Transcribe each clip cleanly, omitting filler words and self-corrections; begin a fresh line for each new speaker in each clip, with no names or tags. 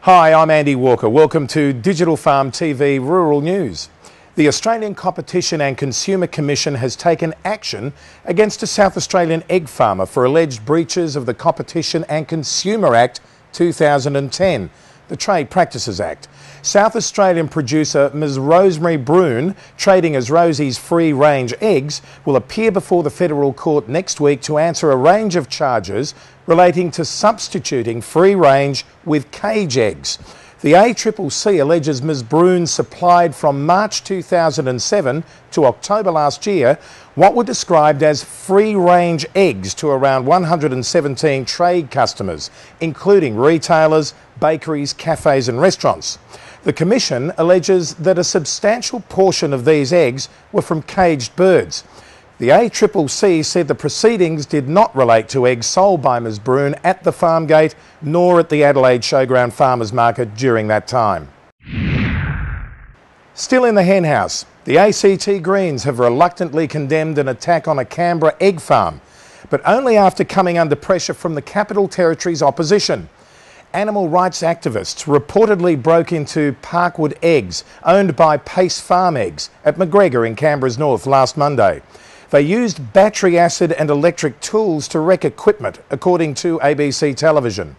Hi, I'm Andy Walker. Welcome to Digital Farm TV Rural News. The Australian Competition and Consumer Commission has taken action against a South Australian egg farmer for alleged breaches of the Competition and Consumer Act 2010, the Trade Practices Act. South Australian producer Ms Rosemary Brune, trading as Rosie's free-range eggs, will appear before the Federal Court next week to answer a range of charges relating to substituting free-range with cage eggs. The ACCC alleges Ms Brune supplied from March 2007 to October last year what were described as free-range eggs to around 117 trade customers, including retailers, bakeries, cafes and restaurants. The Commission alleges that a substantial portion of these eggs were from caged birds. The ACCC said the proceedings did not relate to eggs sold by Ms Brune at the farm gate nor at the Adelaide Showground Farmers Market during that time. Still in the henhouse, the ACT Greens have reluctantly condemned an attack on a Canberra egg farm, but only after coming under pressure from the Capital Territory's opposition. Animal rights activists reportedly broke into Parkwood Eggs, owned by Pace Farm Eggs, at McGregor in Canberra's north last Monday. They used battery acid and electric tools to wreck equipment, according to ABC Television.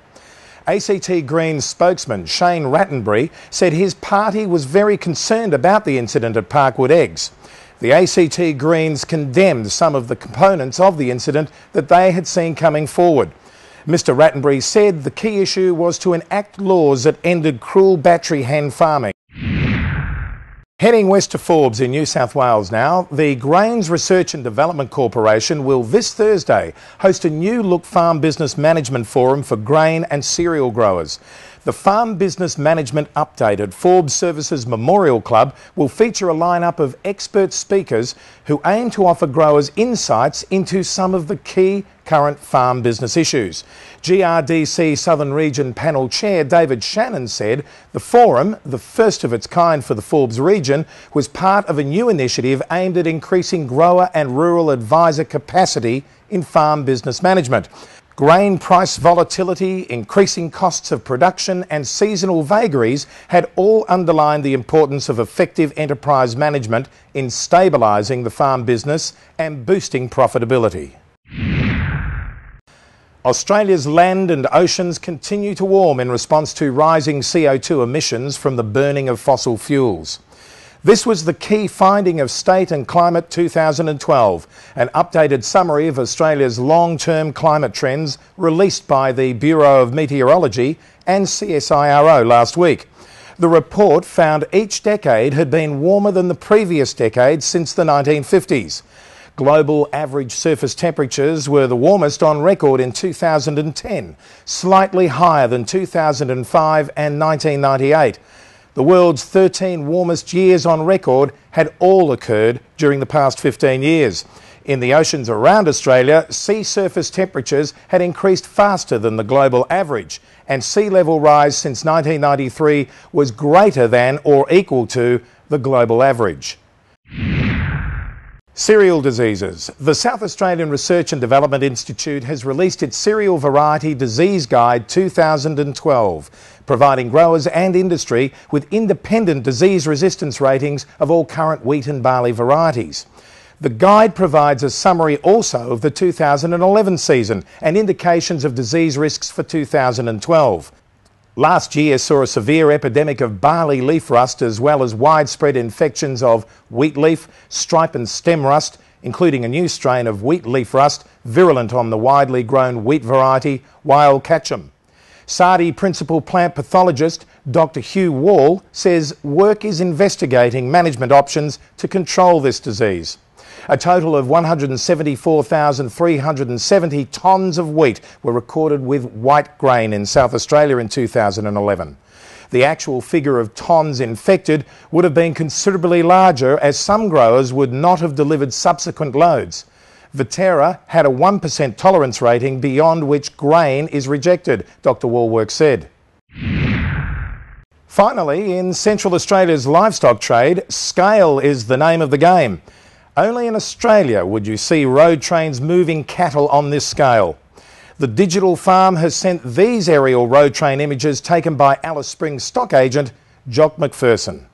ACT Greens spokesman Shane Rattenbury said his party was very concerned about the incident at Parkwood Eggs. The ACT Greens condemned some of the components of the incident that they had seen coming forward. Mr Rattenbury said the key issue was to enact laws that ended cruel battery hen farming. Heading west to Forbes in New South Wales now, the Grains Research and Development Corporation will this Thursday host a new look farm business management forum for grain and cereal growers. The Farm Business Management Update at Forbes Services Memorial Club will feature a lineup of expert speakers who aim to offer growers insights into some of the key current farm business issues. GRDC Southern Region Panel Chair David Shannon said the forum, the first of its kind for the Forbes region, was part of a new initiative aimed at increasing grower and rural advisor capacity in farm business management. Grain price volatility, increasing costs of production and seasonal vagaries had all underlined the importance of effective enterprise management in stabilising the farm business and boosting profitability. Australia's land and oceans continue to warm in response to rising CO2 emissions from the burning of fossil fuels. This was the key finding of State and Climate 2012, an updated summary of Australia's long-term climate trends released by the Bureau of Meteorology and CSIRO last week. The report found each decade had been warmer than the previous decade since the 1950s. Global average surface temperatures were the warmest on record in 2010, slightly higher than 2005 and 1998. The world's 13 warmest years on record had all occurred during the past 15 years. In the oceans around Australia, sea surface temperatures had increased faster than the global average, and sea level rise since 1993 was greater than or equal to the global average. Cereal diseases. The South Australian Research and Development Institute has released its Cereal Variety Disease Guide 2012, providing growers and industry with independent disease resistance ratings of all current wheat and barley varieties. The guide provides a summary also of the 2011 season and indications of disease risks for 2012. Last year saw a severe epidemic of barley leaf rust as well as widespread infections of wheat leaf, stripe and stem rust, including a new strain of wheat leaf rust virulent on the widely grown wheat variety Wild Catchem. SARDI Principal Plant Pathologist Dr Hugh Wall says work is investigating management options to control this disease. A total of 174,370 tonnes of wheat were recorded with white grain in South Australia in 2011. The actual figure of tonnes infected would have been considerably larger as some growers would not have delivered subsequent loads. Viterra had a 1% tolerance rating beyond which grain is rejected, Dr Wallwork said. Finally, in Central Australia's livestock trade, scale is the name of the game. Only in Australia would you see road trains moving cattle on this scale. The Digital Farm has sent these aerial road train images taken by Alice Springs stock agent Jock McPherson.